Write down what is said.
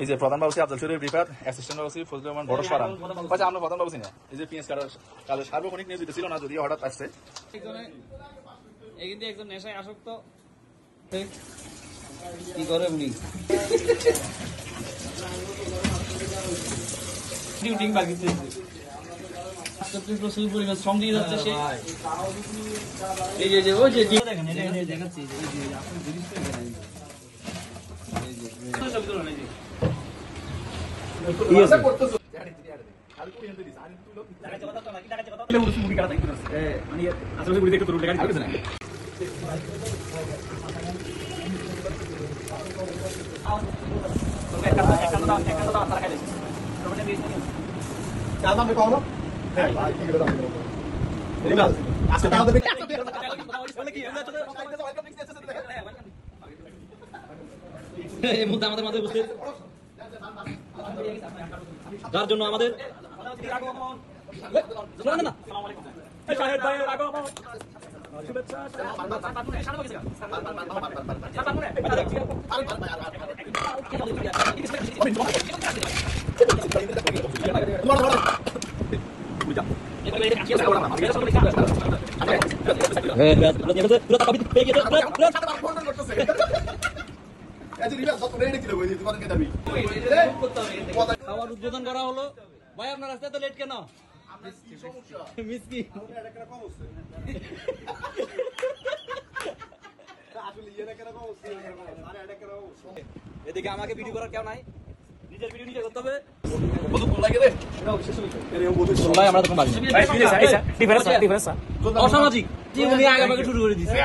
এই যে প্রধান বাবুসি আফজাল শরীফ রিফাত, অ্যাসিস্ট্যান্ট বাবুসি ফজলুর রহমান বড় সরান। আচ্ছা আমরা প্রধান বাবুসি না, এই যে পিএস কাজের সার্বক্ষণিক নিয়োজিত ছিল না, যদিও হঠাৎ আসছে। একজন নেশায় আসক্ত কি করে উনি ডিউটিং বাকিতে প্রচুর পরিমাণ শ্রম দিয়ে যাচ্ছে সে। এই যে ওই যে দেখেন দেখাচ্ছি আমাদের মাঝে উপস্থিত, যার জন্য আমাদের খাওয়ার উদ্বোধন করা হলো। ভাই আপনার রাস্তায় তো লেট কেন? এদিকে আমাকে ভিডিও করার কেউ নাই, নিজের ভিডিও নিজে করতে হবে। অসামাজিক শুরু করে দিচ্ছে।